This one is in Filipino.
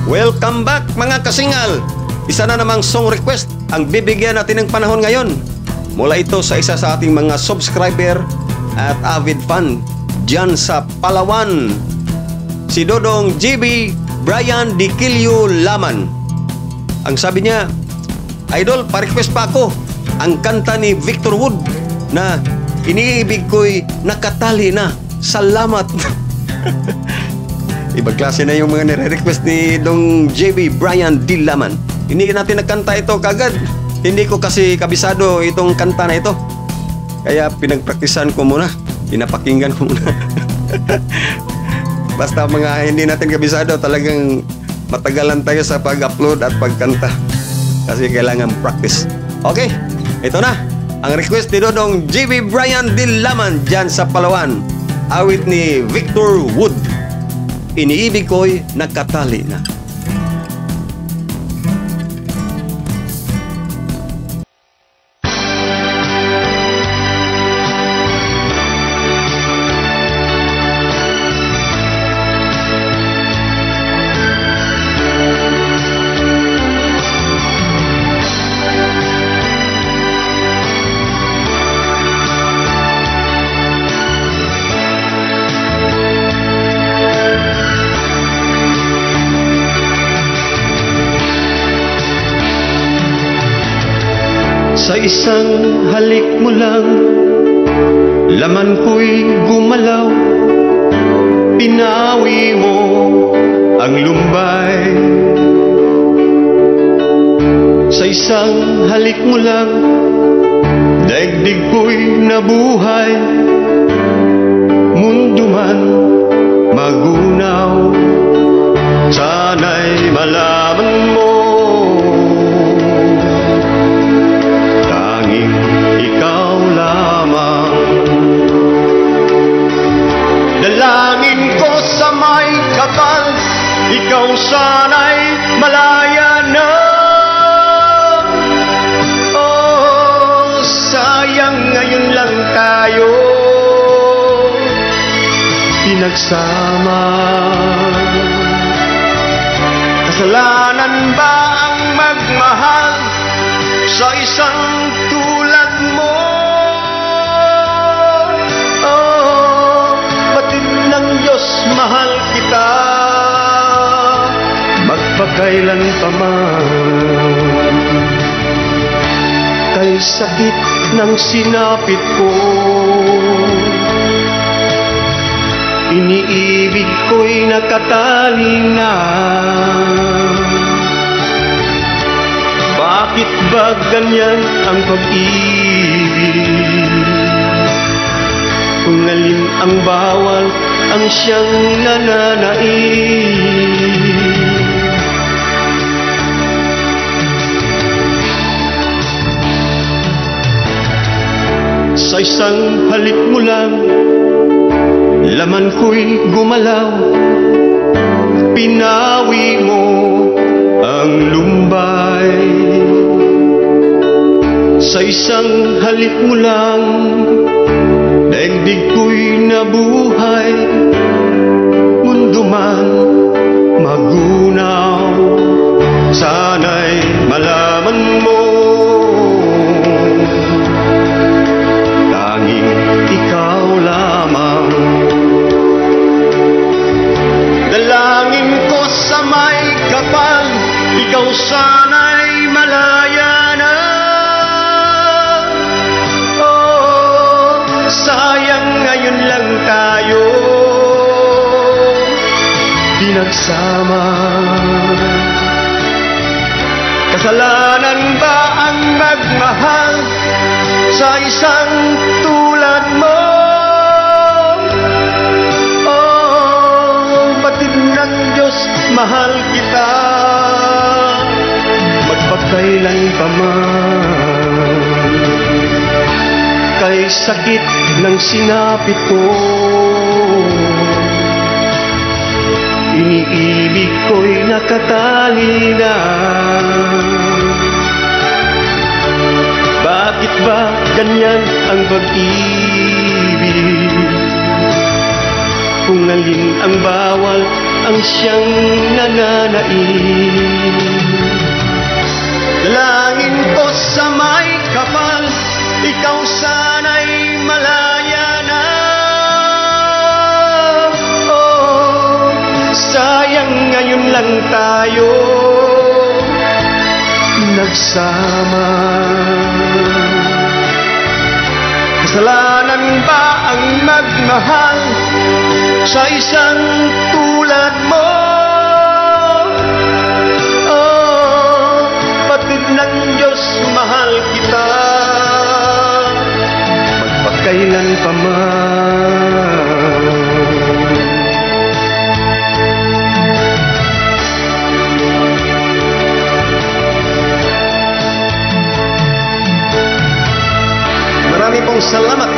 Welcome back mga kasingal! Isa na namang song request ang bibigyan natin ng panahon ngayon. Mula ito sa isa sa ating mga subscriber at avid fan dyan sa Palawan. Si Dodong GB Brian Dikilio Laman. Ang sabi niya, Idol, pa-request pa ako ang kanta ni Victor Wood na iniibig ko'y nakatali na. Salamat. Ibang klase na yung mga nire-request ni Dong JB Brian D. Laman. Hindi natin nagkanta ito kagad. Hindi ko kasi kabisado itong kanta na ito. Kaya pinagpraktisan ko muna. Pinapakinggan ko muna. Basta mga hindi natin kabisado, talagang matagalan tayo sa pag-upload at pagkanta. Kasi kailangan practice. Okay, ito na. Ang request ni Dodong JB Brian D. Laman dyan sa Palawan. Awit ni Victor Wood. Iniibig ko'y nakatali na. Sa isang halik mo lang, laman ko'y gumalaw. Pinawi mo ang lumbay. Sa isang halik mo lang, daigdig ko'y nabuhay. Mundo man magunaw, sana'y malaman mo, ikaw lamang. Dalangin ko sa may kapal, ikaw sana'y malaya na. Oh, sayang ngayon lang tayo pinagsama. Kasalanan ba ang magmahal sa isang tulad mo? Oh, batid ng Diyos, mahal kita magpakailan pa man. Kay sakit ng sinapit ko, iniibig ko'y nakatali na. Bakit ba ganyan ang pag-ibig? Kung alin ang bawal, ang siyang nananaig. Sa isang halik mo lang, laman ko'y gumalaw. Pinawi mo ang lumbay. Sa isang halik mo lang, daigdig ko'y nabuhay. Mundo man magunaw, sana'y malaman mo, tanging ikaw lamang. Dalangin ko sa may kapal, ikaw sana'y malaya na. Oh, sayang ngayon lang tayo pinagsama. Kasalanan ba ang magmahal sa isang tulad mo? Oh, batid ng Diyos, mahal kita magpakailan pa man. Kay sakit ng sinapit ko, iniibig ko'y nakatali na. Bakit ba ganyan ang pag-ibig? Kung alin ang bawal, ang siyang nananaig. Dalangin ko sa may kapal, ikaw sana'y malaya na. Oh, sayang ngayon lang tayo nagsama. Kasalanan ba ang magmahal sa isang tulad mo? Oh, batid ng Diyos, mahal kita magpakailan pa man. Marami pong salamat